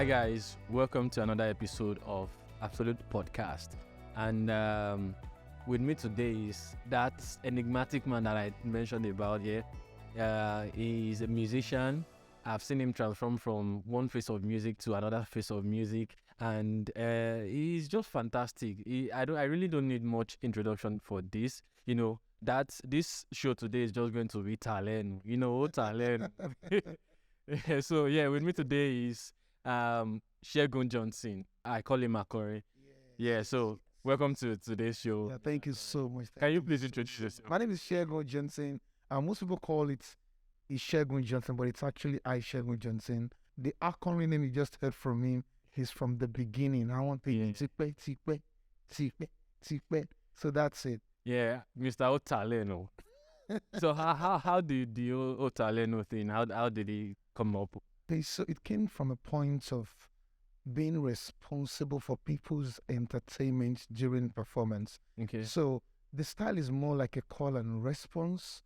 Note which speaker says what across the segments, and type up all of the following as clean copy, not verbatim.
Speaker 1: Hi guys, welcome to another episode of Absolute Podcast. And with me today is that enigmatic man that I mentioned about here. He's a musician. I've seen him transform from one face of music to another face of music, and he's just fantastic. I really don't need much introduction for this. That this show today is just going to be talénu. Talénu. So with me today is Segun Johnson. I call him Akore. So welcome to today's show.
Speaker 2: Yeah, thank you so much.
Speaker 1: Can you please introduce yourself?
Speaker 2: My name is Segun Johnson. Most people call it Segun Johnson, but it's actually Segun Johnson. The acronym name you just heard from him is from the beginning. I want to Tipe. So that's it.
Speaker 1: Yeah, Mr. Otaleno. So how did the Otaleno thing? How did he come up?
Speaker 2: Okay, so it came from a point of being responsible for people's entertainment during performance.
Speaker 1: Okay.
Speaker 2: So the style is more like a call and response.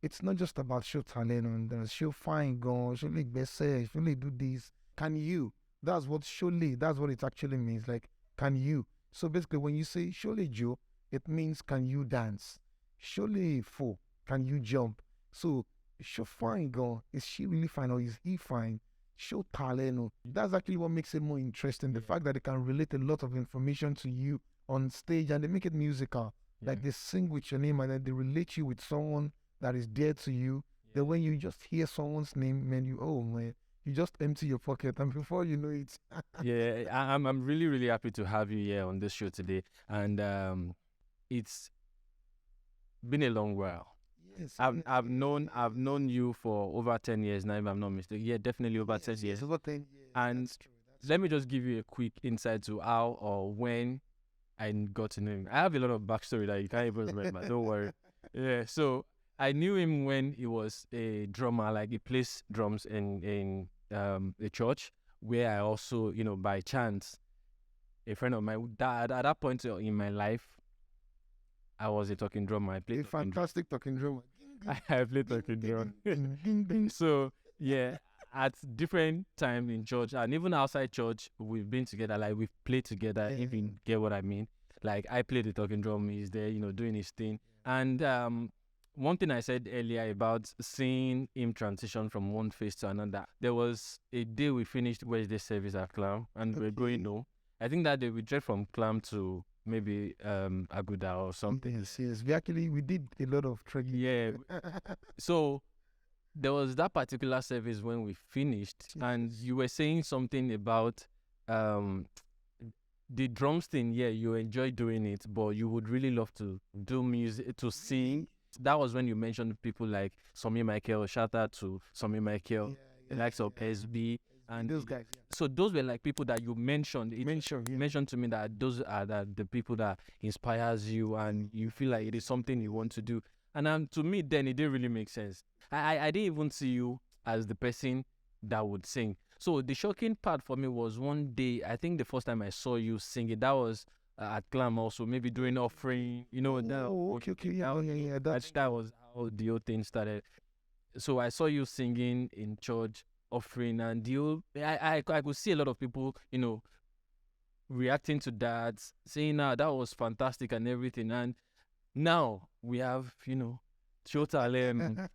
Speaker 2: It's not just about show talent and show fine go, show like best show like do this. Can you? That's what that's what it actually means. Like, can you? So basically when you say show Joe, it means can you dance? Show fo, can you jump? So show fine go, is she really fine or is he fine? Show talent. That's actually what makes it more interesting. The fact that they can relate a lot of information to you on stage and they make it musical. Like they sing with your name and then they relate you with someone that is dear to you. Then when you just hear someone's name, man, you just empty your pocket and before you know it.
Speaker 1: I'm really, really happy to have you here on this show today. And it's been a long while.
Speaker 2: Yes.
Speaker 1: I've known you for over 10 years now, if I'm not mistaken. Yeah, definitely over 10 years.
Speaker 2: Over 10 years.
Speaker 1: And
Speaker 2: that's true.
Speaker 1: let me just give you a quick insight to how or when I got to know him. I have a lot of backstory that you can't even remember. Don't worry. Yeah, so I knew him when he was a drummer, like he plays drums in a church where I also, by chance, a friend of mine, at that point in my life, I was a talking drummer. I played
Speaker 2: fantastic talking drummer.
Speaker 1: I played talking drum. So at different times in church and even outside church, we've been together. Like we've played together. If you get what I mean. Like I played the talking drum. He's there, doing his thing. And one thing I said earlier about seeing him transition from one phase to another. There was a day we finished Wednesday service at Clam, and we're going home. I think that day we drove from Clam to maybe Aguda or something.
Speaker 2: Yes. We did a lot of trekking.
Speaker 1: Yeah. So there was that particular service when we finished, and you were saying something about the drums thing. Yeah, you enjoy doing it, but you would really love to do music, to sing. That was when you mentioned people like Somi Michael. Shout out to Somi Michael, the likes of SB. And
Speaker 2: those guys,
Speaker 1: So those were like people that you mentioned. You mentioned to me that those are the people that inspires you and you feel like it is something you want to do. And to me, then it didn't really make sense. I didn't even see you as the person that would sing. So the shocking part for me was one day, I think the first time I saw you sing it, that was at Clam also, maybe doing offering,
Speaker 2: okay. Yeah.
Speaker 1: That was how the whole thing started. So I saw you singing in church, offering, and I could see a lot of people, reacting to that, saying that was fantastic and everything. And now we have, Shota.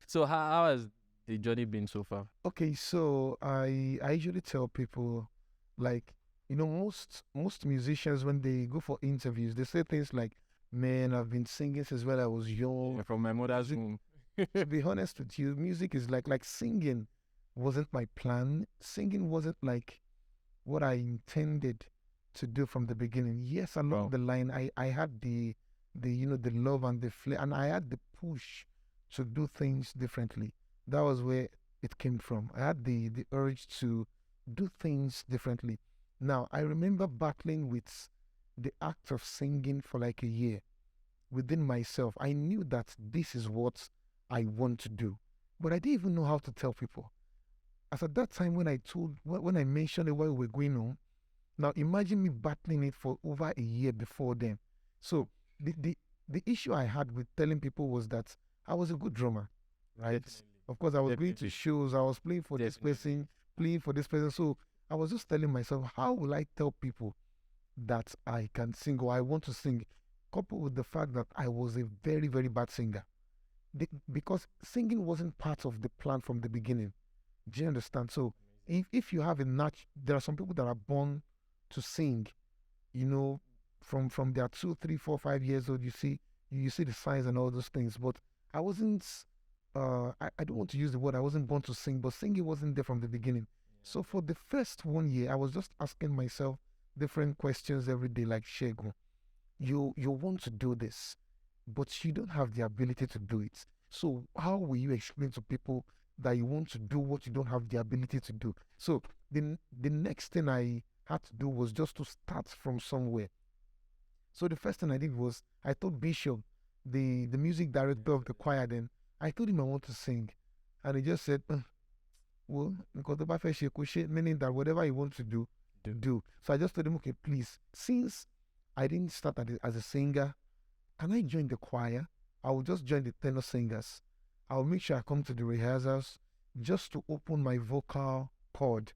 Speaker 1: So how has the journey been so far?
Speaker 2: Okay, so I usually tell people, like, most musicians when they go for interviews, they say things like, "Man, I've been singing since when I was young."
Speaker 1: From my mother's womb.
Speaker 2: To be honest with you, music is like singing wasn't my plan. Singing wasn't like what I intended to do from the beginning. Yes, along the line, I had the love and the flair, and I had the push to do things differently. That was where it came from. I had the urge to do things differently. Now, I remember battling with the act of singing for like a year within myself. I knew that this is what I want to do, but I didn't even know how to tell people. As at that time when I mentioned it while we were going on, now imagine me battling it for over a year before then. So the issue I had with telling people was that I was a good drummer, right? Definitely. Of course, I was going to shows, I was playing for this person, playing for this person. So I was just telling myself, how will I tell people that I can sing or I want to sing, coupled with the fact that I was a very, very bad singer. Because singing wasn't part of the plan from the beginning. Do you understand? So if you have a there are some people that are born to sing, from their 2, 3, 4, 5 years old, you see the signs and all those things. But I wasn't I don't want to use the word I wasn't born to sing, but singing wasn't there from the beginning. So for the first 1 year, I was just asking myself different questions every day, like, Segun, you want to do this, but you don't have the ability to do it. So how will you explain to people that you want to do what you don't have the ability to do? So the next thing I had to do was just to start from somewhere. So the first thing I did was I told Bishop, the music director of the choir then, I told him I want to sing. And he just said, well, meaning that whatever you want to do, do. So I just told him, okay, please, since I didn't start as a singer, can I join the choir? I will just join the tenor singers. I'll make sure I come to the rehearsals just to open my vocal cord.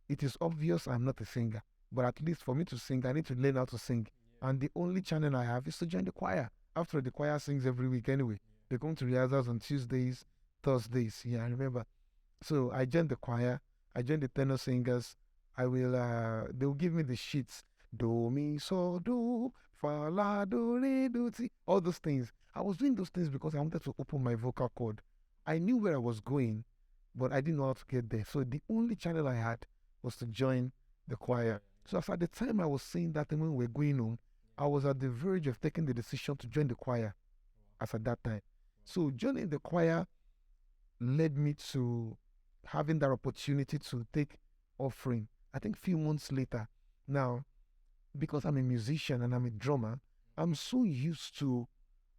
Speaker 2: It is obvious I'm not a singer, but at least for me to sing, I need to learn how to sing. And the only channel I have is to join the choir. After the choir sings every week anyway. They come to rehearsals on Tuesdays, Thursdays. Yeah, I remember. So I joined the choir. I joined the tenor singers. They'll give me the sheets. Do, mi, so, do, fa, la, do, re, do, ti. All those things. I was doing those things because I wanted to open my vocal cord. I knew where I was going, but I didn't know how to get there. So the only channel I had was to join the choir. So as at the time I was saying that when we were going home, I was at the verge of taking the decision to join the choir as at that time. So joining the choir led me to having that opportunity to take offering. I think a few months later. Now, because I'm a musician and I'm a drummer, I'm so used to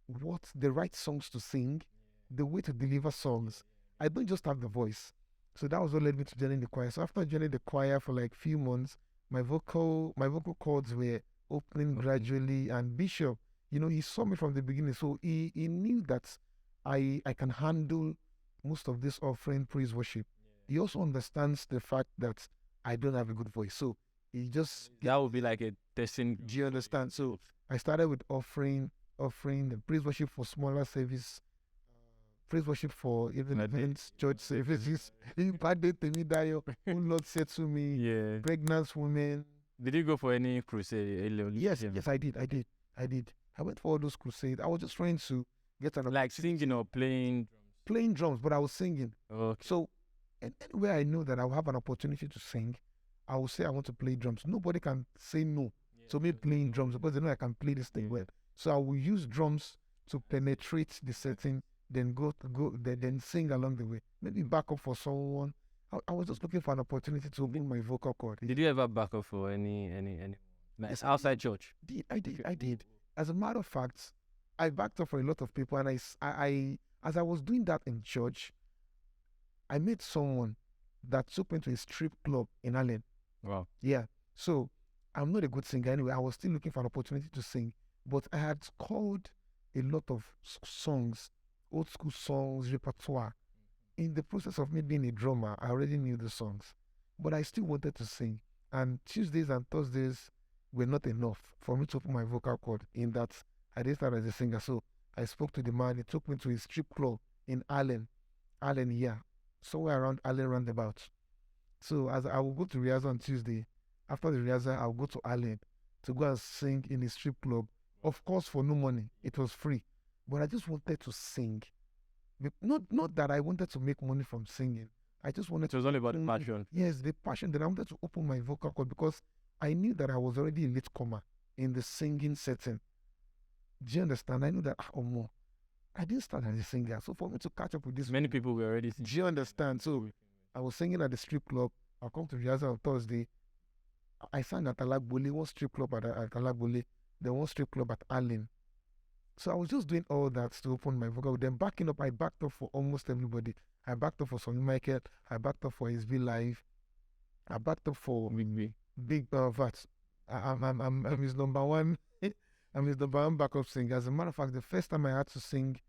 Speaker 2: what the right songs to sing, the way to deliver songs. I don't just have the voice. So that was what led me to joining the choir. So after joining the choir for like a few months, my vocal cords were opening gradually, and Bishop, he saw me from the beginning. So he knew that I can handle most of this offering praise worship. He also understands the fact that I don't have a good voice. So he just...
Speaker 1: That would be like a testing.
Speaker 2: Do you understand? So I started with offering the praise worship for smaller service, praise worship for even events, church services. Who Lord said to me, pregnant women.
Speaker 1: Did you go for any crusade?
Speaker 2: Yes, I did. I went for all those crusades. I was just trying to get an...
Speaker 1: Like singing or playing?
Speaker 2: Playing drums, but I was singing.
Speaker 1: Okay.
Speaker 2: So anywhere I know that I'll have an opportunity to sing, I will say I want to play drums. Nobody can say no to me playing drums because they know I can play this thing well. So I will use drums to penetrate the setting, then then sing along the way. Maybe back up for someone. I was just looking for an opportunity to open my vocal cord.
Speaker 1: Did you ever back up for any like outside church?
Speaker 2: I did. As a matter of fact, I backed up for a lot of people, and I as I was doing that in church, I met someone that took me to a strip club in Allen.
Speaker 1: Wow.
Speaker 2: Yeah. So I'm not a good singer anyway. I was still looking for an opportunity to sing, but I had called a lot of songs, old school songs, repertoire. In the process of me being a drummer, I already knew the songs, but I still wanted to sing. And Tuesdays and Thursdays were not enough for me to open my vocal cord, in that I didn't start as a singer. So I spoke to the man. He took me to a strip club in Allen, yeah, somewhere around Allen roundabout. So as I will go to rehearsal on Tuesday, after the rehearsal, I'll go to Allen to go and sing in a strip club. Of course, for no money. It was free. But I just wanted to sing. Not that I wanted to make money from singing. I just wanted
Speaker 1: to... It was only about the passion.
Speaker 2: Yes, the passion. That I wanted to open my vocal cord because I knew that I was already a latecomer in the singing setting. Do you understand? I knew that, I didn't start as a singer. So for me to catch up with this...
Speaker 1: Many people were already singing.
Speaker 2: Do you understand? So I was singing at the strip club. I'll come to rehearsal on Thursday. I sang at Alagbole, one strip club at Alagbole, then one strip club at Allen. So I was just doing all that to open my vocal. Then backing up, I backed up for almost everybody. I backed up for Sonny Michael. I backed up for SB Live. I backed up for Big Vat. I'm his number one. I'm his number one backup singer. As a matter of fact, the first time I had to sing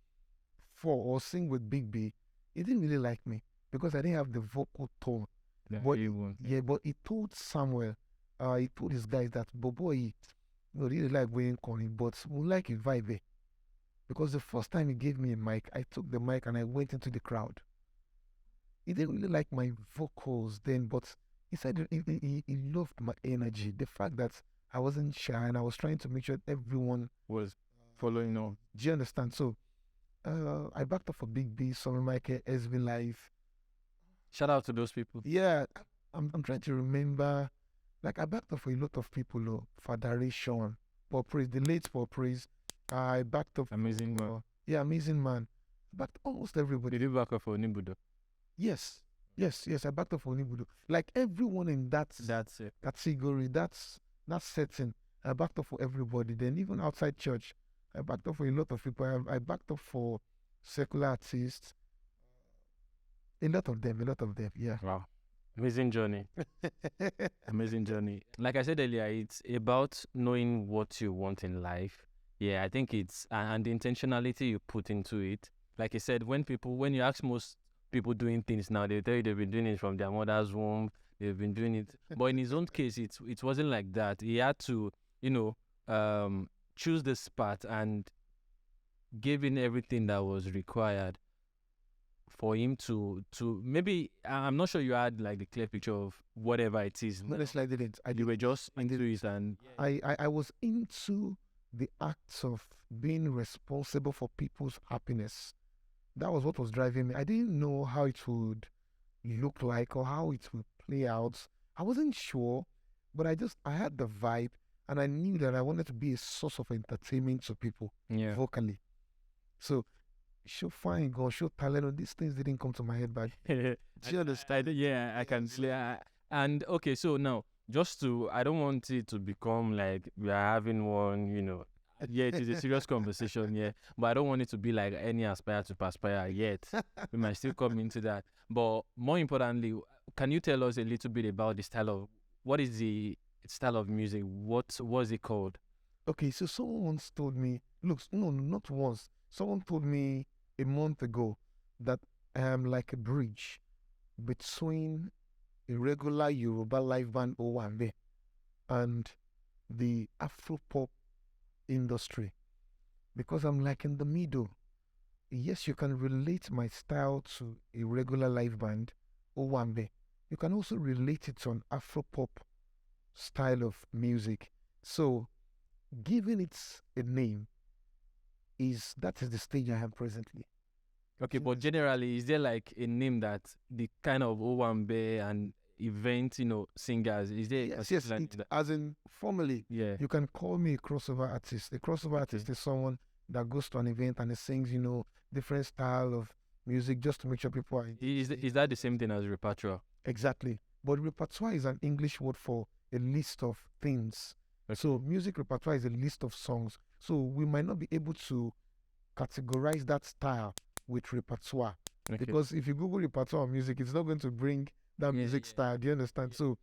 Speaker 2: for or sing with Big B, he didn't really like me because I didn't have the vocal tone But he told Samuel, he told his guys that boy, really like Wayne Connie, but we like a vibe. Because the first time he gave me a mic, I took the mic and I went into the crowd. He didn't really like my vocals then, but he said he loved my energy. The fact that I wasn't shy and I was trying to make sure everyone
Speaker 1: was following on.
Speaker 2: Do you understand? So I backed up for Big B, Summer Michael, SB Live.
Speaker 1: Shout out to those people.
Speaker 2: Yeah, I'm trying to remember. Like I backed up for a lot of people, Federation, Paul Praise, the late Paul Praise. I backed up.
Speaker 1: Amazing man.
Speaker 2: Yeah, amazing man. Backed almost everybody.
Speaker 1: Did you back up for Nibudo?
Speaker 2: Yes. I backed up for Nibudo. Like everyone in that category, that setting, I backed up for everybody. Then even outside church, I backed up for a lot of people. I backed up for secular artists. A lot of them, yeah.
Speaker 1: Wow. Amazing journey. Amazing journey. Like I said earlier, it's about knowing what you want in life. Yeah, I think it's, and the intentionality you put into it. Like I said, when you ask most people doing things now, they tell you they've been doing it from their mother's womb, they've been doing it. But in his own case, it wasn't like that. He had to, choose this path and give in everything that was required for him to maybe, I'm not sure you had like the clear picture of whatever it is.
Speaker 2: No, I didn't.
Speaker 1: You were just into it, and
Speaker 2: I was into the acts of being responsible for people's happiness. That was what was driving me. I didn't know how it would look like or how it would play out. I wasn't sure, but I had the vibe, and I knew that I wanted to be a source of entertainment to people vocally. So, show fine, go show talent. These things didn't come to my head back.
Speaker 1: Do you understand? Yeah, I can see. And okay, so now, I don't want it to become like we are having one, yeah, it is a serious conversation, yeah, but I don't want it to be like any aspire to perspire yet. We might still come into that. But more importantly, can you tell us a little bit about what is the style of music? What was it called?
Speaker 2: Okay, so someone once told me, not once, someone told me a month ago that I am like a bridge between a regular Yoruba live band O1B and the Afro-pop industry, because I'm like in the middle. Yes, you can relate my style to a regular live band O1B. You can also relate it to an Afro-pop style of music. So giving it a name that is the stage I am presently.
Speaker 1: Okay, but generally, is there like a name that the kind of O1B and event, singers, is there?
Speaker 2: Yes, as in formally, you can call me a crossover artist. A crossover artist is someone that goes to an event and sings, different style of music just to make sure people are.
Speaker 1: Is that the same thing as repertoire?
Speaker 2: Exactly. But repertoire is an English word for a list of things. Okay. So music repertoire is a list of songs. So we might not be able to categorize that style with repertoire. Okay. Because if you Google repertoire music, it's not going to bring that music style. Do you understand? So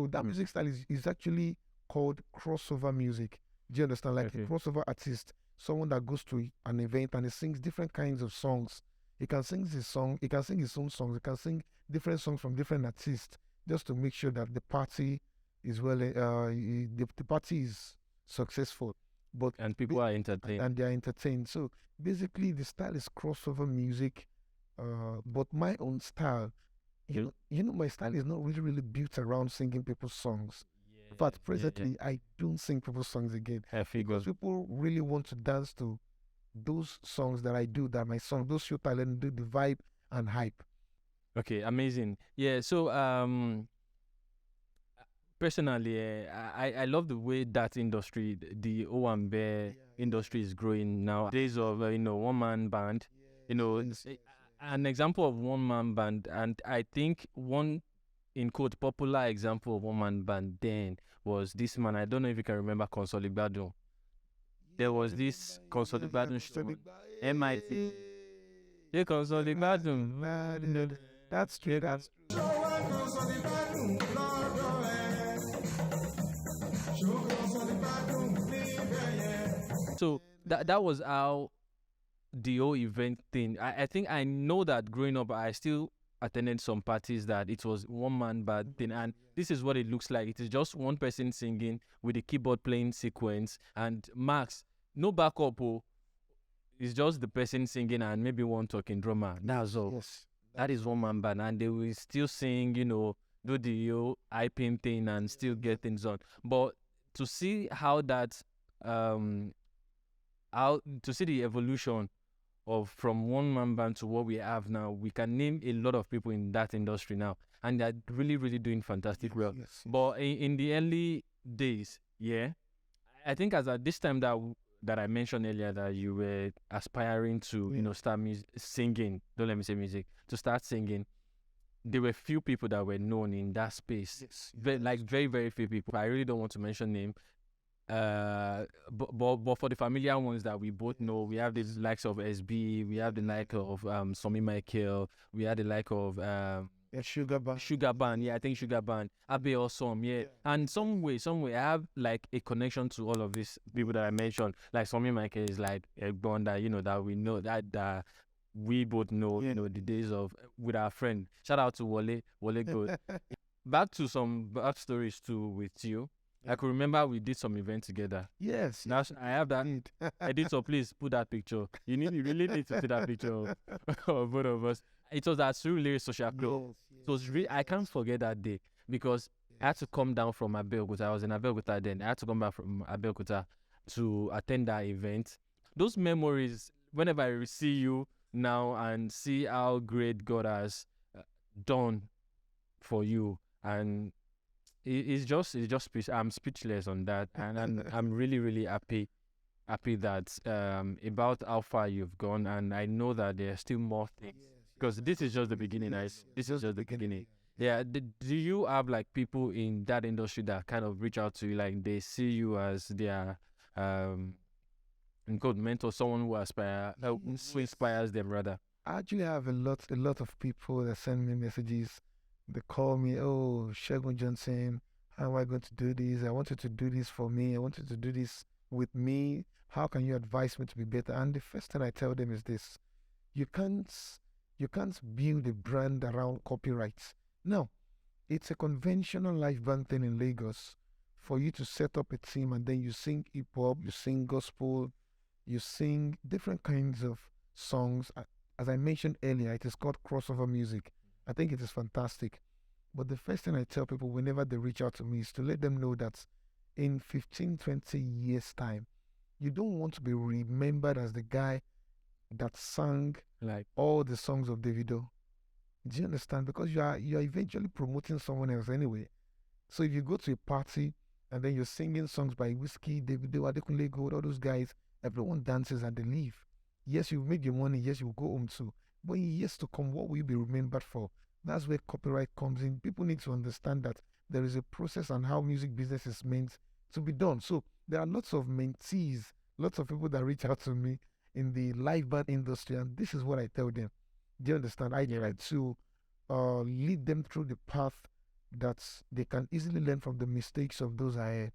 Speaker 2: that music style is actually called crossover music. Do you understand? Like a crossover artist, someone that goes to an event and he sings different kinds of songs. He can sing his song, he can sing his own songs, he can sing different songs from different artists just to make sure that the party is the party is successful.
Speaker 1: And people are entertained.
Speaker 2: And they are entertained. So basically the style is crossover music. But my own style, my style is not really built around singing people's songs. But presently, I don't sing people's songs again. Because people really want to dance to those songs that I do, that my song, those show talent, do the vibe and hype.
Speaker 1: Okay, amazing. Yeah, so personally, I love the way that industry, the O1B industry is growing now. Days of, one-man band, an example of one-man band, and I think one, in quote, popular example of one-man band then was this man. I don't know if you can remember Consolidado. There was this Consolidado show, MIT. Yeah, Consolidado.
Speaker 2: That's true.
Speaker 1: So that was how the whole event thing. I think I know that growing up, I still attended some parties that it was one man band thing, and this is what it looks like. It is just one person singing with the keyboard playing sequence and Max, no backup. Oh, it's just the person singing and maybe one talking drummer. That's all.
Speaker 2: Yes.
Speaker 1: That is one man band, and they will still sing, do the hyping thing and still get things on. But to see how that, how to see the evolution of from one man band to what we have now, we can name a lot of people in that industry now, and they're really, really doing fantastic well.
Speaker 2: Yes.
Speaker 1: But in the early days, yeah, I think as at this time that I mentioned earlier that you were aspiring to, start singing. Don't let me say music. To start singing, there were few people that were known in that space.
Speaker 2: Yes.
Speaker 1: Very, very few people. I really don't want to mention name. But for the familiar ones that we both know, we have the likes of SB, we have the like of Somi Michael, we have the like of
Speaker 2: Sugar Band.
Speaker 1: Sugar Band, yeah, I think Sugar Band, Abe Awesome, yeah. And some way, I have like a connection to all of these people that I mentioned. Like Somi Michael is like a bond that that we know that we both know, the days of with our friend. Shout out to Wale Good. Back to some backstories too with you. I could remember we did some event together.
Speaker 2: Yes.
Speaker 1: I have that. Editor, please put that picture. You really need to see that picture of both of us. It was at Surulere Social Club. It was I can't forget that day because I had to come down from Abeokuta. I was in Abeokuta then. I had to come back from Abeokuta to attend that event. Those memories, whenever I see you now and see how great God has done for you, and it's just I'm speechless on that, and I'm really, really happy that about how far you've gone, and I know that there are still more things because this is just the beginning. This is just the beginning. Yeah. Do you have like people in that industry that kind of reach out to you, like they see you as their good mentor, someone who who inspires them rather?
Speaker 2: I actually have a lot of people that send me messages. They call me, oh, Segun Johnson, how am I going to do this? I want you to do this for me. I want you to do this with me. How can you advise me to be better? And the first thing I tell them is this: you can't build a brand around copyrights. No, it's a conventional live band thing in Lagos for you to set up a team and then you sing hip hop, you sing gospel, you sing different kinds of songs. As I mentioned earlier, it is called crossover music. I think it is fantastic. But the first thing I tell people whenever they reach out to me is to let them know that in 15, 20 years' time, you don't want to be remembered as the guy that sang
Speaker 1: like
Speaker 2: all the songs of Davido. Do you understand? Because you are eventually promoting someone else anyway. So if you go to a party and then you're singing songs by Whiskey, Davido, Adekunle Gold, all those guys, everyone dances and they leave. Yes, you've made your money. Yes, you'll go home too. But in years to come, what will you be remembered for? That's where copyright comes in. People need to understand that there is a process and how music business is meant to be done. So there are lots of mentees, lots of people that reach out to me in the live band industry, and this is what I tell them. Do you understand? I try to lead them through the path that they can easily learn from the mistakes of those ahead.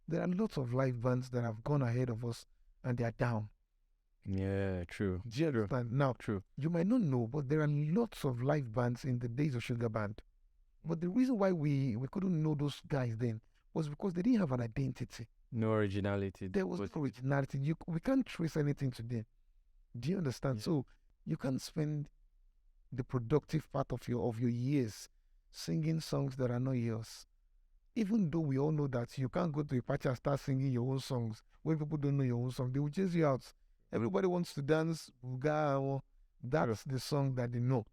Speaker 2: There are lots of live bands that have gone ahead of us and they are down.
Speaker 1: Yeah, true.
Speaker 2: Do you understand? Now,
Speaker 1: true.
Speaker 2: You might not know, but there are lots of live bands in the days of Sugar Band. But the reason why we couldn't know those guys then was because they didn't have an identity.
Speaker 1: No originality.
Speaker 2: There was no originality. We can't trace anything to them. Do you understand?
Speaker 1: Yeah.
Speaker 2: So you can't spend the productive part of your years singing songs that are not yours. Even though we all know that you can't go to a party and start singing your own songs when people don't know your own song, they will chase you out. Everybody wants to dance. That's the song that they know.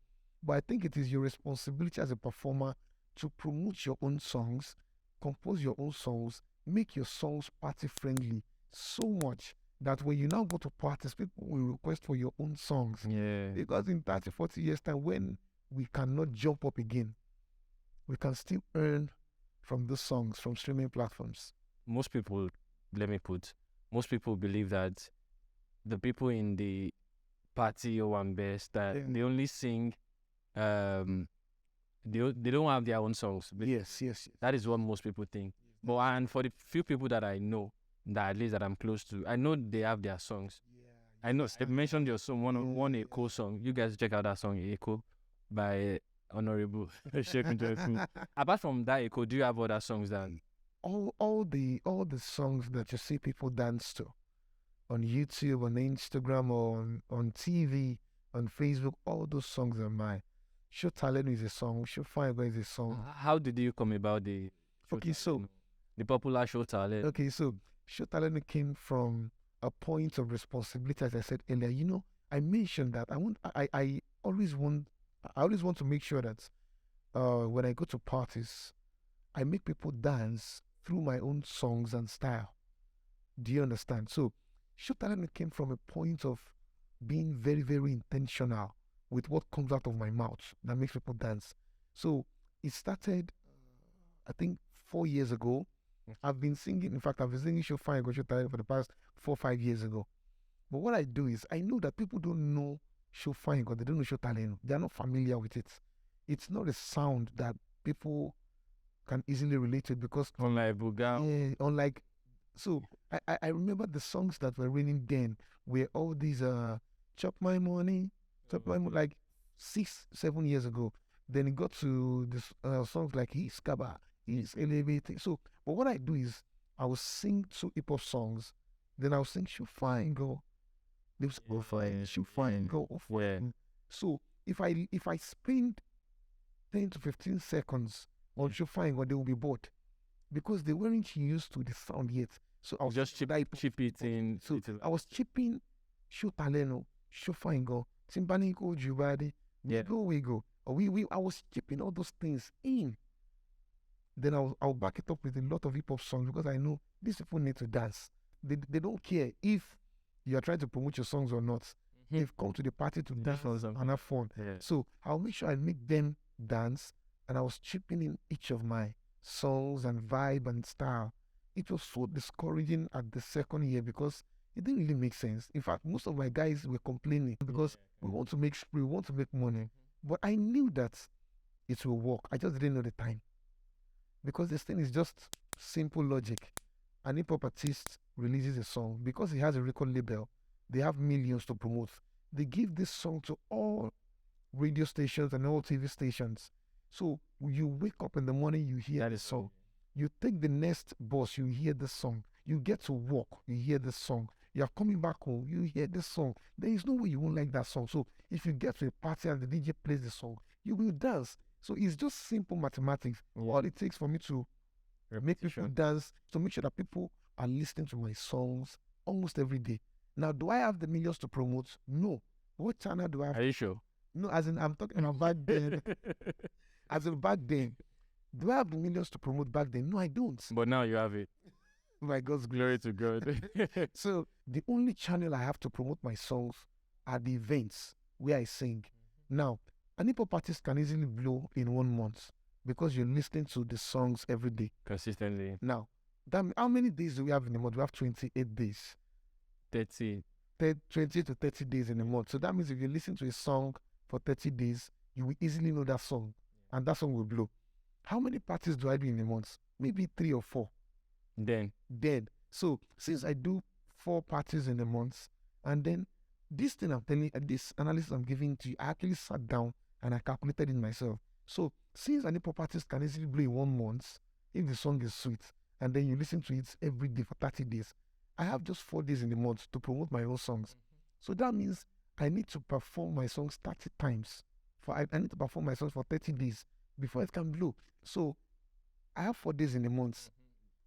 Speaker 2: But I think it is your responsibility as a performer to promote your own songs, compose your own songs, make your songs party friendly so much that when you now go to parties, people will request for your own songs.
Speaker 1: Yeah.
Speaker 2: Because in 30, 40 years' time, when we cannot jump up again, we can still earn from those songs from streaming platforms.
Speaker 1: Most people believe that the people in the party or one best that they only sing they don't have their own songs.
Speaker 2: Yes.
Speaker 1: That is what most people think. But and for the few people that I know, that at least that I'm close to, I know they have their songs. I know they mentioned your song, one Echo song. You guys check out that song Echo by Honorable Segun Johnson. Apart from that, Eko, do you have other songs that?
Speaker 2: all the songs that you see people dance to on YouTube, on Instagram, or on TV, on Facebook, all those songs are mine. Show Talénu is a song. Show Fine Boy is a song.
Speaker 1: How did you come about the
Speaker 2: Okay, so
Speaker 1: the popular Show Talénu?
Speaker 2: okay, so Show Talénu came from a point of responsibility, as I said earlier. You know, I mentioned that I always want to make sure that when I go to parties, I make people dance through my own songs and style. Do you understand? So Show Talénu came from a point of being very, very intentional with what comes out of my mouth that makes people dance. So it started, I think, 4 years ago. I've been singing. In fact, I've been singing Show Fine Go Show Talénu for the past 4 or 5 years ago. But what I do is I know that people don't know Show Fine Go, they don't know Show Talénu. They are not familiar with it. It's not a sound that people can easily relate to because
Speaker 1: Unlike Buga.
Speaker 2: unlike so I remember the songs that were raining then were all these chop my money, like 6-7 years ago. Then it got to this songs like He's Kaba, He's Elevating. So but what I do is I will sing two hip hop songs, then I'll sing Show Fine Go. They will say, go fine, Show Fine Go. So if I spend 10 to 15 seconds on Show Fine Go, they will be bored because they weren't used to the sound yet. So I was
Speaker 1: just chip it in.
Speaker 2: So I was chipping Show Talénu, Show Fine Go, Timbani Go Jubadi, we go. I was chipping all those things in. Then I'll back it up with a lot of hip hop songs because I know these people need to dance. They don't care if you are trying to promote your songs or not. They've come to the party to dance and have fun.
Speaker 1: Yeah.
Speaker 2: So I'll make sure I make them dance, and I was chipping in each of my songs and vibe and style. It was so discouraging at the second year because it didn't really make sense. In fact, most of my guys were complaining because we want to make money. But I knew that it will work. I just didn't know the time. Because this thing is just simple logic. An hip hop artist releases a song because he has a record label. They have millions to promote. They give this song to all radio stations and all TV stations. So you wake up in the morning, you hear the song. You take the next bus, you hear the song. You get to work, you hear the song. You are coming back home, you hear the song. There is no way you won't like that song. So if you get to a party and the DJ plays the song, you will dance. So it's just simple mathematics. All it takes for me to make people dance, to make sure that people are listening to my songs almost every day. Now, do I have the millions to promote? No. What channel do I have?
Speaker 1: Are you sure?
Speaker 2: No, as in I'm talking about back then. As in back then. Do I have the millions to promote back then? No, I don't.
Speaker 1: But now you have it.
Speaker 2: My God's
Speaker 1: glory to God.
Speaker 2: So the only channel I have to promote my songs are the events where I sing. Now, an hip hop artist can easily blow in 1 month because you're listening to the songs every day.
Speaker 1: Consistently.
Speaker 2: Now, how many days do we have in a month? We have 28 days.
Speaker 1: 30.
Speaker 2: 20 to 30 days in a month. So that means if you listen to a song for 30 days, you will easily know that song. And that song will blow. How many parties do I do in a month? Maybe 3 or 4.
Speaker 1: Then.
Speaker 2: So since I do 4 parties in a month, and then this thing I'm telling you, this analysis I'm giving to you, I actually sat down and I calculated it myself. So since an hip hop artist can easily blow in 1 month, if the song is sweet, and then you listen to it every day for 30 days, I have just 4 days in the month to promote my own songs. So that means I need to perform my songs 30 times. I need to perform my songs for 30 days before it can blow. So I have 4 days in a month.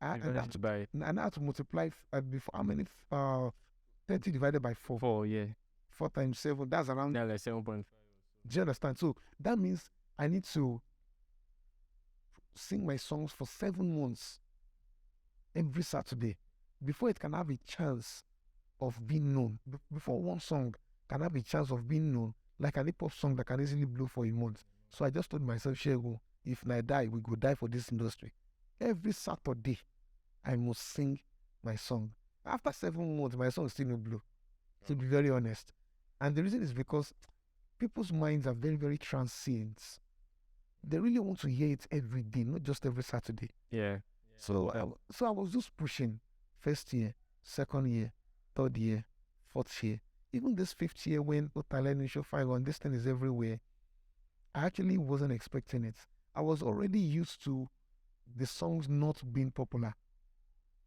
Speaker 2: I have to multiply before how many 30 divided by 4.
Speaker 1: 4, yeah.
Speaker 2: 4 times 7, that's around
Speaker 1: like 7.5.
Speaker 2: Do you understand? So that means I need to sing my songs for 7 months every Saturday before it can have a chance of being known. Before one song can have a chance of being known, like an hip hop song that can easily blow for a month. So I just told myself, Segun, if I die, we go die for this industry. Every Saturday, I must sing my song. After 7 months, my song still no blow. To be very honest. And the reason is because people's minds are very, very transient. They really want to hear it every day, not just every Saturday.
Speaker 1: Yeah.
Speaker 2: So I was just pushing 1st year, 2nd year, 3rd year, 4th year. Even this 5th year when Talénu Show Fine Go, this thing is everywhere. I actually wasn't expecting it. I was already used to the songs not being popular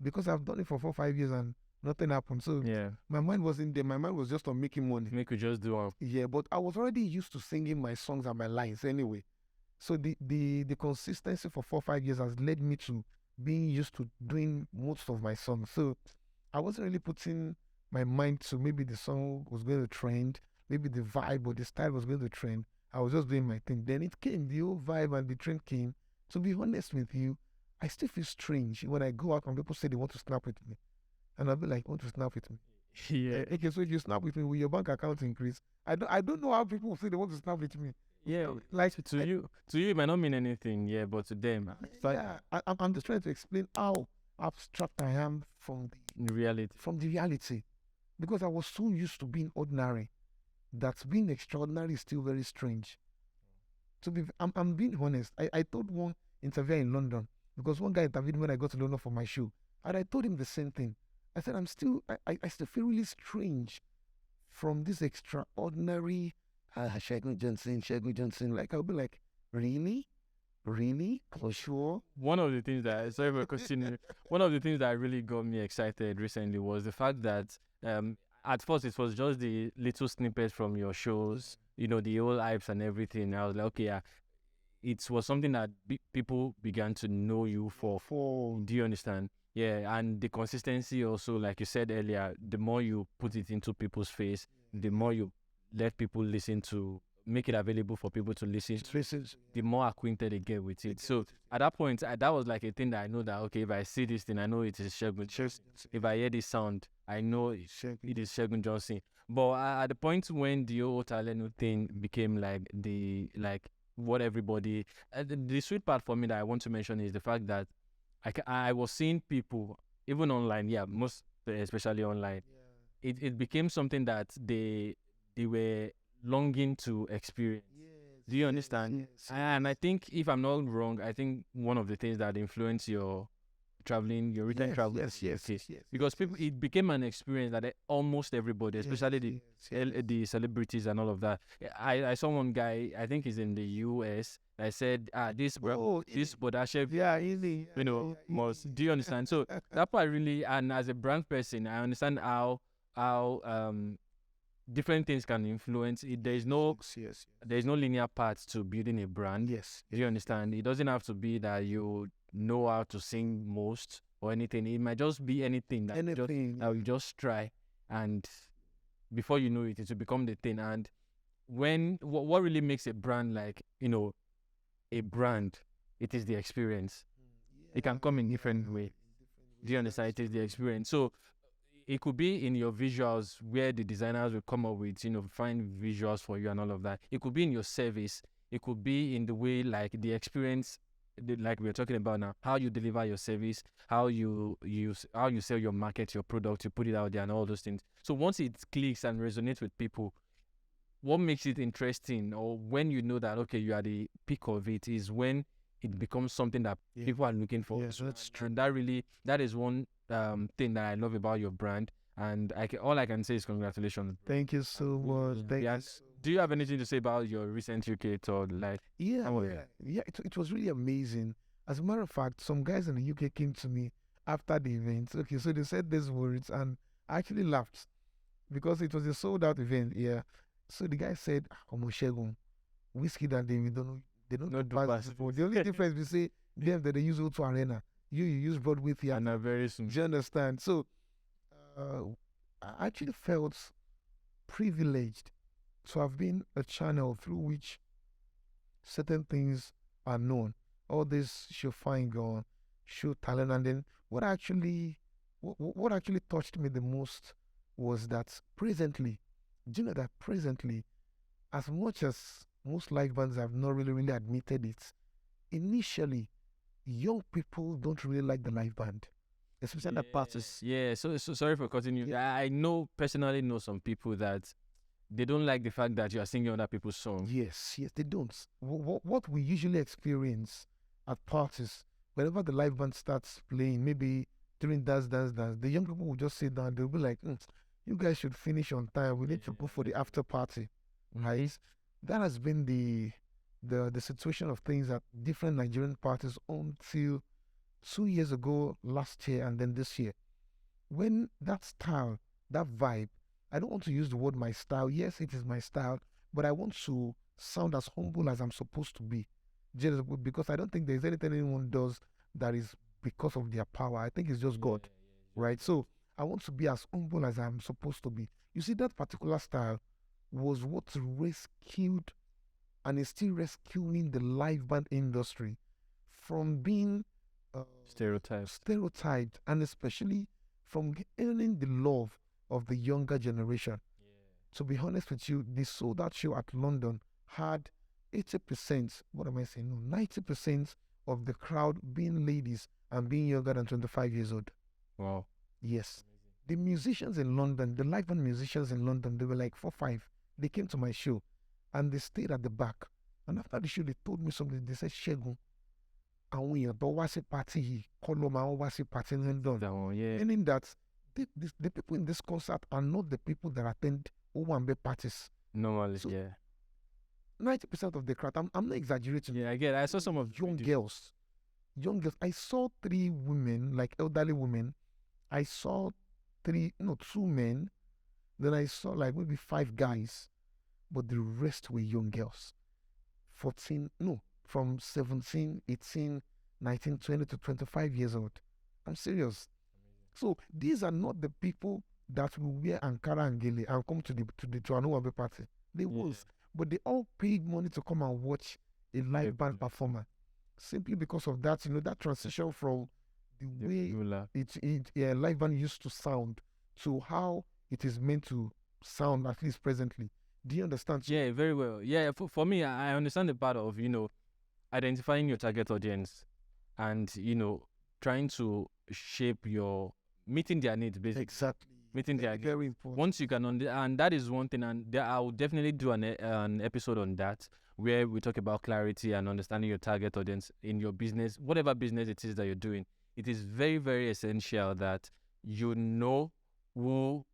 Speaker 2: because I've done it for 4 or 5 years and nothing happened. So
Speaker 1: Yeah.
Speaker 2: my mind wasn't there. My mind was just on making money.
Speaker 1: Make you just do one.
Speaker 2: Yeah, but I was already used to singing my songs and my lines anyway. So the consistency for 4 or 5 years has led me to being used to doing most of my songs. So I wasn't really putting my mind to maybe the song was going to trend, maybe the vibe or the style was going to trend. I was just doing my thing. Then it came, the whole vibe and the trend came. To be honest with you, I still feel strange when I go out and people say they want to snap with me. And I'll be like, want to snap with me?
Speaker 1: Yeah.
Speaker 2: Okay, so if you snap with me, will your bank account increase? I don't know how people say they want to snap with me.
Speaker 1: Yeah,
Speaker 2: Like
Speaker 1: to you it might not mean anything, yeah, but to them, it's like
Speaker 2: I'm just trying to explain how abstract I am from
Speaker 1: in reality.
Speaker 2: the reality, because I was so used to being ordinary that being extraordinary is still very strange. I'm being honest. I told one interviewer in London, because one guy interviewed me when I got to London for my show, and I told him the same thing. I said I still feel really strange from this extraordinary Segun Johnson. Like I'll be like, really? For sure?
Speaker 1: One of the things that sorry for continuing, one of the things that really got me excited recently was the fact that at first it was just the little snippets from your shows, you know, the old hypes and everything. I was like, okay, yeah, it was something that people began to know you for. Do you understand? Yeah, and the consistency also, like you said earlier, the more you put it into people's face, the more you let people listen to, make it available for people to listen to, the more acquainted they get with it. So at that point, that was like a thing that I know that, okay, if I see this thing, I know it is Segun. If I hear this sound, I know it is Segun Johnson. But at the point when the whole talénu thing became like what everybody, the sweet part for me that I want to mention is the fact that I was seeing people, even online, yeah, most especially online, it became something that they were longing to experience. Do you understand? And I think, if I'm not wrong, I think one of the things that influenced your traveling, your return travel, because people, it became an experience that almost everybody, especially the celebrities and all of that. I saw one guy, I think he's in the US. I said, this Bodashev,
Speaker 2: easy.
Speaker 1: you know, must. Do you understand? So that part really, and as a brand person, I understand how different things can influence it. There's no linear path to building a brand. Do you understand? It doesn't have to be that you know how to sing most or anything. It might just be anything that you just try, and before you know it, it will become the thing. And when what really makes a brand, like, you know, a brand, it is the experience. It can come in different way. Do you understand? It is the experience. So it could be in your visuals, where the designers will come up with, you know, find visuals for you and all of that. It could be in your service. It could be in the way, like the experience, like we're talking about now, how you deliver your service, how you sell your market, your product, you put it out there and all those things. So once it clicks and resonates with people, what makes it interesting, or when you know that, okay, you are the peak of it, is when it becomes something that people are looking for.
Speaker 2: Yes, that's true.
Speaker 1: And that is one thing that I love about your brand. And all I can say is congratulations.
Speaker 2: Thank you so much.
Speaker 1: Do you have anything to say about your recent UK tour? Like,
Speaker 2: it was really amazing. As a matter of fact, some guys in the UK came to me after the event. Okay, so they said these words, and I actually laughed because it was a sold out event. Yeah. So the guy said, "Omo Segun, whiskey that they don't know, they don't
Speaker 1: do
Speaker 2: pass before. The only difference we say them that they use O2 Arena, you use Broadway Theatre."
Speaker 1: And very soon.
Speaker 2: Do you understand? So I actually felt privileged to have been a channel through which certain things are known. All this show fine gone, show talent, and then what actually touched me the most was that presently, do you know that presently, as much as most live bands have not really admitted it, initially, young people don't really like the live band, especially the parties.
Speaker 1: Yeah, so sorry for cutting you. I personally know some people that they don't like the fact that you are singing other people's songs.
Speaker 2: Yes, they don't. What we usually experience at parties, whenever the live band starts playing, maybe during dance, the young people will just sit down. They'll be like, you guys should finish on time. We need to go for the after party, right? That has been the the situation of things at different Nigerian parties until 2 years ago, last year, and then this year. When that style, that vibe, I don't want to use the word my style. Yes, it is my style, but I want to sound as humble as I'm supposed to be. Because I don't think there's anything anyone does that is because of their power. I think it's just God, right? So I want to be as humble as I'm supposed to be. You see, that particular style was what rescued and is still rescuing the live band industry from being stereotyped, and especially from earning the love of the younger generation. To be honest with you, the sold out show at London had 80%, what am I saying? No, 90% of the crowd being ladies and being younger than 25 years old.
Speaker 1: Wow.
Speaker 2: Yes. The musicians in London, the live band musicians in London, they were like 4, 5. They came to my show and they stayed at the back. And after the show, they told me something. They said, Segun, àwọn èèyàn tó wá sí party yìí kọ́ ló máa ń wá sí party in London. Meaning that the people in this concert are not the people that attend Owambe parties.
Speaker 1: Normally,
Speaker 2: So,
Speaker 1: yeah.
Speaker 2: 90% of the crowd, I'm not exaggerating.
Speaker 1: Yeah, I get it. I saw some of
Speaker 2: young girls. I saw 3 women, like elderly women. I saw 2 men. Then I saw like maybe 5 guys, but the rest were young girls. From 17, 18, 19, 20 to 25 years old. I'm serious. So these are not the people that will wear Ankara and Gele and come to the Anuwabe party. They was, but they all paid money to come and watch a live band performer. Simply because of that, that transition from the way live band used to sound to how it is meant to sound, at least presently. Do you understand?
Speaker 1: Yeah, very well. Yeah, for me, I understand the part of, identifying your target audience and, trying to shape meeting their needs, basically.
Speaker 2: Exactly.
Speaker 1: Meeting their
Speaker 2: very important.
Speaker 1: Once you can, and that is one thing, and I will definitely do an episode on that, where we talk about clarity and understanding your target audience in your business, whatever business it is that you're doing. It is very, very essential that you know who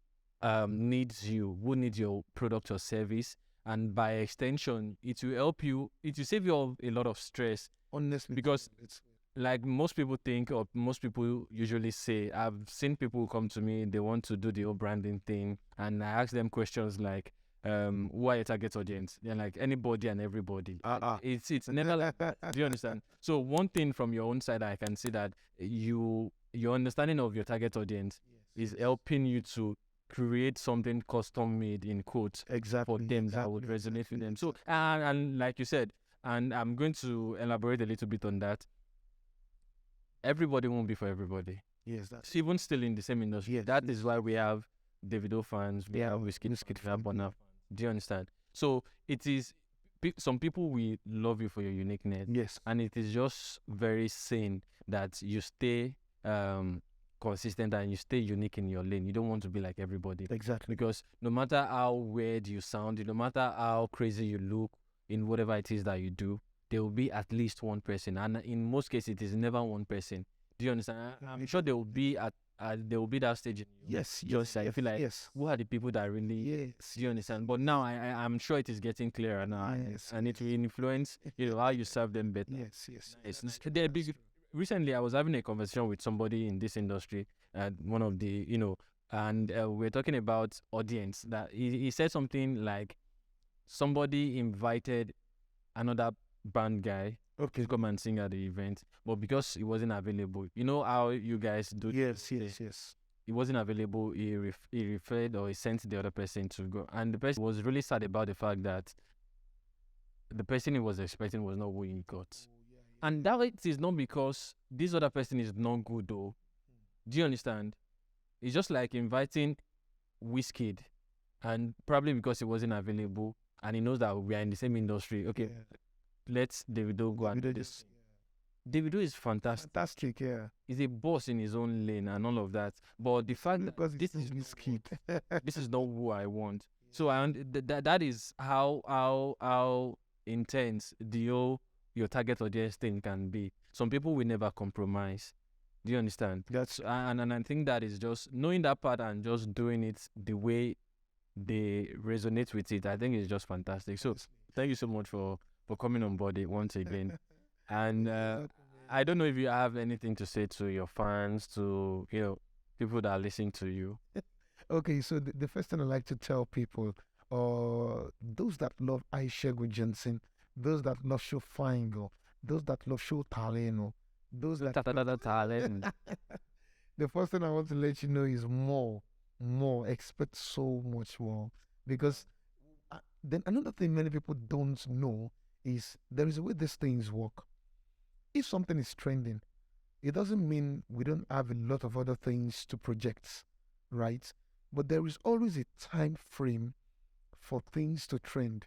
Speaker 1: needs you, who needs your product or service, and by extension, it will help you. It will save you a lot of stress.
Speaker 2: Honestly,
Speaker 1: because like most people think, or most people usually say, I've seen people come to me, they want to do the whole branding thing, and I ask them questions like, who are your target audience? They're like, anybody and everybody. It's never like that. Do you understand? So one thing from your own side, I can see that your understanding of your target audience is helping you to create something custom made, in quotes, for them that would resonate with them. So and like you said, and I'm going to elaborate a little bit on that. Everybody won't be for everybody.
Speaker 2: Yes, that's
Speaker 1: even still in the same industry.
Speaker 2: Yes,
Speaker 1: that is why we have Davido fans, we have Wizkid, we have Burna. Do you understand? So it is, some people will love you for your uniqueness.
Speaker 2: Yes.
Speaker 1: And it is just very sane that you stay consistent and you stay unique in your lane. You don't want to be like everybody.
Speaker 2: Exactly.
Speaker 1: Because no matter how weird you sound, no matter how crazy you look in whatever it is that you do, there will be at least one person, and in most cases it is never one person. Do you understand? I'm sure there will be that stage.
Speaker 2: Yes.
Speaker 1: I feel like, who are the people that really?
Speaker 2: Yes.
Speaker 1: Do you understand? But now I'm sure it is getting clearer now, and it will influence how you serve them better.
Speaker 2: Yes.
Speaker 1: Recently, I was having a conversation with somebody in this industry, one of the and we're talking about audience. That he said something like, somebody invited another band guy to come and sing at the event, but because he wasn't available, you know how you guys do.
Speaker 2: Yes.
Speaker 1: He wasn't available. He referred, or he sent the other person to go, and the person was really sad about the fact that the person he was expecting was not who he got. And that it is not because this other person is not good, though. Do you understand? It's just like inviting Wizkid, and probably because he wasn't available, and he knows that we are in the same industry. Okay, let's Davido go and do this. Davido is fantastic. He's a boss in his own lane and all of that. But the fact that this is Wizkid, this is not who I want. So that is how intense your target audience thing can be. Some people will never compromise. Do you understand? And I think that is just knowing that part and just doing it the way they resonate with it. I think it's just fantastic. So thank you so much for for coming on board once again. And I don't know if you have anything to say to your fans, to people that are listening to you.
Speaker 2: Okay, so the first thing I like to tell people, those that love Segun Johnson, those that love show Fango, those that love show Talénu, those that
Speaker 1: Talent.
Speaker 2: the first thing I want to let you know is more, expect so much more. Because then another thing many people don't know is there is a way these things work. If something is trending, it doesn't mean we don't have a lot of other things to project, right? But there is always a time frame for things to trend.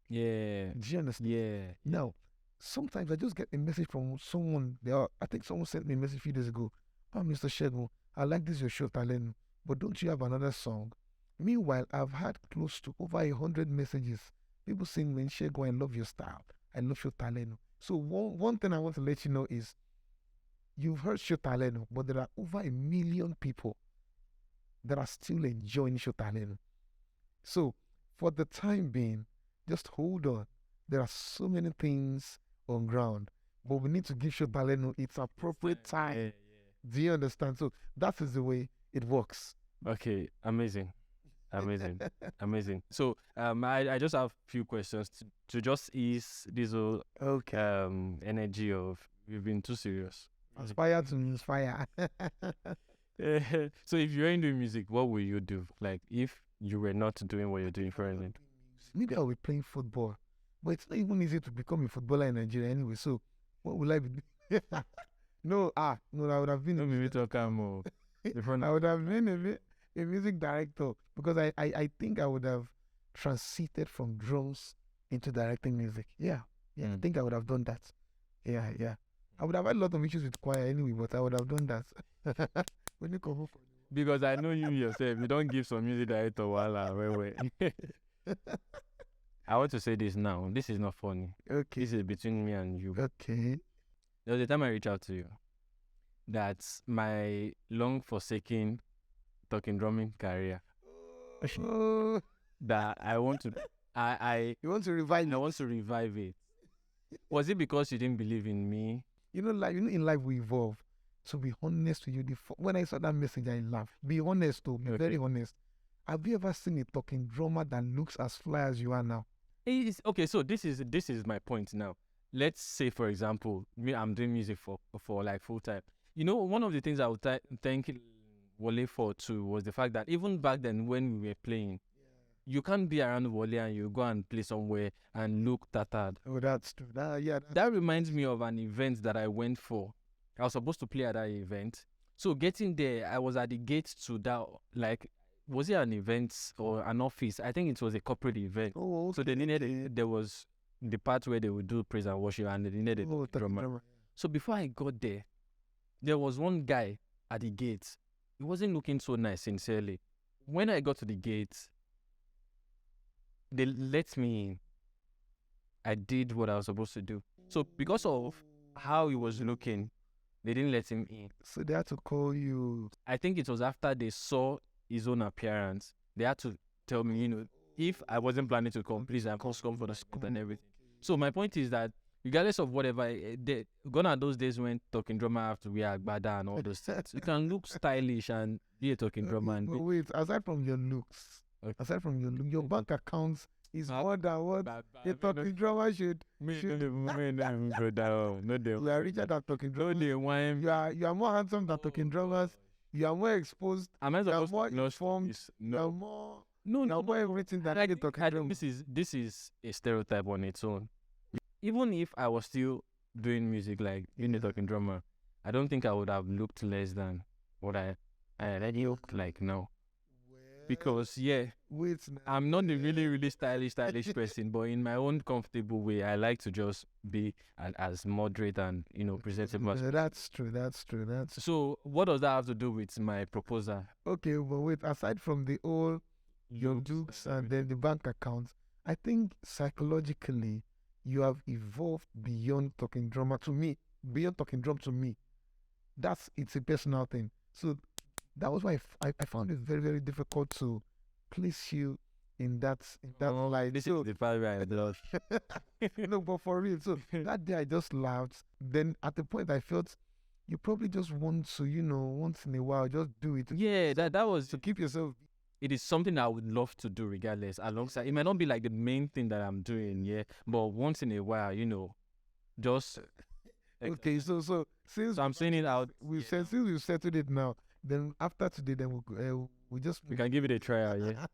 Speaker 1: Yeah.
Speaker 2: Do you understand?
Speaker 1: Yeah.
Speaker 2: Now, sometimes I just get a message from someone. I think someone sent me a message a few days ago. Oh, Mr. Segun, I like this your show, Talénu, but don't you have another song? Meanwhile, I've had close to over 100 messages. People saying, man, Segun, I love your style. I love your Talénu. So one thing I want to let you know is, you've heard Show Talénu, but there are over 1 million people that are still enjoying Show Talénu. So, for the time being, just hold on. There are so many things on ground, but we need to give Show Talénu its appropriate time.
Speaker 1: Yeah.
Speaker 2: Do you understand? So, that is the way it works.
Speaker 1: Okay, amazing. Amazing. So I just have a few questions to just ease this whole energy of you've been too serious.
Speaker 2: Aspire to inspire.
Speaker 1: So if you're into music, what will you do? Like if you were not doing what you're doing currently?
Speaker 2: Maybe I'll be playing football. But it's not even easy to become a footballer in Nigeria anyway. So what will I be doing? No, I would have been
Speaker 1: I
Speaker 2: would have been a music director, because I think I would have transited from drums into directing music. Yeah. I think I would have done that. Yeah. I would have had a lot of issues with choir anyway, but I would have done that. When you come home.
Speaker 1: Because I know you yourself, you don't give some music director wait. I want to say this now. This is not funny.
Speaker 2: Okay.
Speaker 1: This is between me and you.
Speaker 2: Okay.
Speaker 1: There was a time I reached out to you. That's my long forsaken talking drumming career. That I want to
Speaker 2: You want to revive it?
Speaker 1: I want to revive it. Was it because you didn't believe in me?
Speaker 2: In life we evolve. To be honest with you, when I saw that message, I laughed. Be honest, though. Be very honest. Have you ever seen a talking drummer that looks as fly as you are now?
Speaker 1: Okay, so this is my point now. Let's say, for example, I'm doing music for like full time. One of the things I would thank Wole for too was the fact that even back then when we were playing, you can't be around Wole and you go and play somewhere and look tattered.
Speaker 2: Oh, that's true.
Speaker 1: That reminds me of an event that I went for. I was supposed to play at that event. So getting there, I was at the gate to that, like, was it an event or an office? I think it was a corporate event.
Speaker 2: Oh, okay.
Speaker 1: So they needed, there was the part where they would do praise and worship, and they needed a drummer. So before I got there, there was one guy at the gate. He wasn't looking so nice, sincerely. When I got to the gate, they let me in. I did what I was supposed to do. So because of how he was looking, they didn't let him in.
Speaker 2: So they had to call you.
Speaker 1: I think it was after they saw his own appearance. They had to tell me, if I wasn't planning to come, please, I can't come for the scout and everything. So my point is that regardless of whatever, gone are those days when talking drummer have to wear agbada and all those things. You can look stylish and be a talking drummer. And
Speaker 2: wait, aside from your looks, your bank accounts is more than what a talking drummer should.
Speaker 1: We are
Speaker 2: richer than talking drummers. You are more handsome than talking drummers. You are more exposed.
Speaker 1: Am I supposed
Speaker 2: more
Speaker 1: to
Speaker 2: informed.
Speaker 1: No.
Speaker 2: You are more. No, more everything that
Speaker 1: like,
Speaker 2: you talking drum.
Speaker 1: This is a stereotype on its own. Even if I was still doing music like being a talking drummer, I don't think I would have looked less than what I already look like now. Because I'm not a really, really stylish person, but in my own comfortable way, I like to just be as moderate and presentable as
Speaker 2: That's true.
Speaker 1: So what does that have to do with my proposal?
Speaker 2: Okay, but wait, aside from the old your looks and then the bank accounts, I think psychologically you have evolved beyond talking drummer to me. Beyond talking drum to me. It's a personal thing. So that was why I found it very, very difficult to place you in that light.
Speaker 1: This is the part where I love.
Speaker 2: No, but for real. So that day I just laughed. Then at the point I felt you probably just want to, once in a while, just do it.
Speaker 1: Yeah, that was
Speaker 2: to keep yourself.
Speaker 1: It is something I would love to do regardless. Alongside, it might not be like the main thing that I'm doing, yeah, but once in a while, just.
Speaker 2: Okay, so since
Speaker 1: I'm saying it out.
Speaker 2: Since we've settled it now, then after today, then we
Speaker 1: can give it a try, yeah.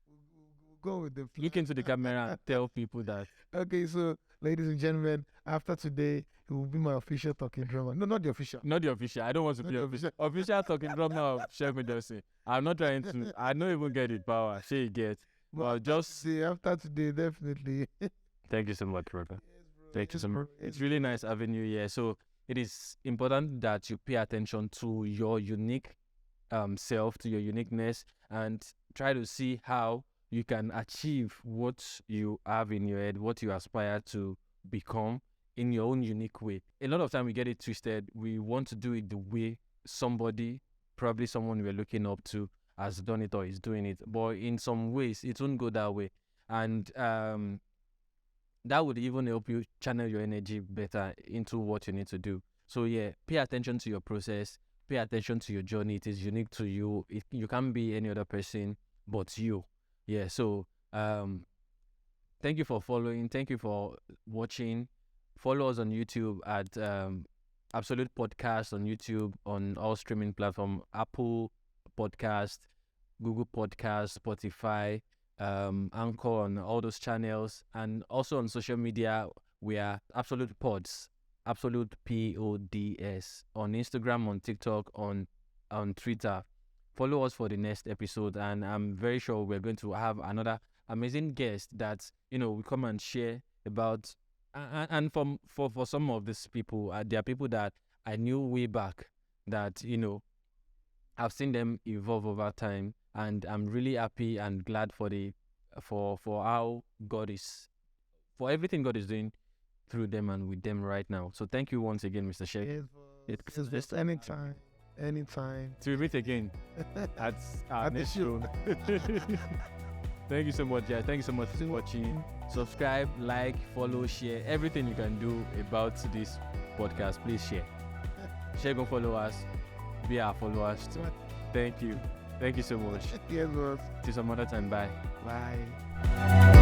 Speaker 2: We'll go with the plan.
Speaker 1: Look into the camera and tell people that.
Speaker 2: Okay, so ladies and gentlemen, after today, he will be my official talking drummer. No, not the official.
Speaker 1: Not the official. I don't want to be official. Official talking drummer of Segun Johnson. I'm not trying to. I don't even get it power. Say it get. But just
Speaker 2: see after today, definitely.
Speaker 1: Thank you so much, brother.
Speaker 2: Yes, bro.
Speaker 1: Thank you so much. It's really nice having you here. So it is important that you pay attention to your unique self, to your uniqueness, and try to see how you can achieve what you have in your head, what you aspire to become in your own unique way. A lot of time we get it twisted. We want to do it the way somebody, probably someone we're looking up to, has done it or is doing it. But in some ways, it won't go that way. And that would even help you channel your energy better into what you need to do. So yeah, pay attention to your process, pay attention to your journey. It is unique to you. You can't be any other person but you. Yeah, so thank you for following. Thank you for watching. Follow us on YouTube at Absolute Podcast on YouTube, on all streaming platforms, Apple Podcast, Google Podcast, Spotify, Anchor, on all those channels, and also on social media. We are Absolute Pods, Absolute PODS, on Instagram, on TikTok, on Twitter. Follow us for the next episode, and I'm very sure we're going to have another amazing guest that we come and share about. And for some of these people, there are people that I knew way back that I've seen them evolve over time, and I'm really happy and glad for how for everything God is doing through them and with them right now. So thank you once again, Mr. Sheikh.
Speaker 2: It's just anytime.
Speaker 1: To meet again at
Speaker 2: the show.
Speaker 1: Thank you so much, guys. Thank you so much for watching. Subscribe, like, follow, share. Everything you can do about this podcast, please share. Share, go follow us. Be our followers. Thank you. Thank you so much.
Speaker 2: Yes, boss.
Speaker 1: Till some other time. Bye.
Speaker 2: Bye.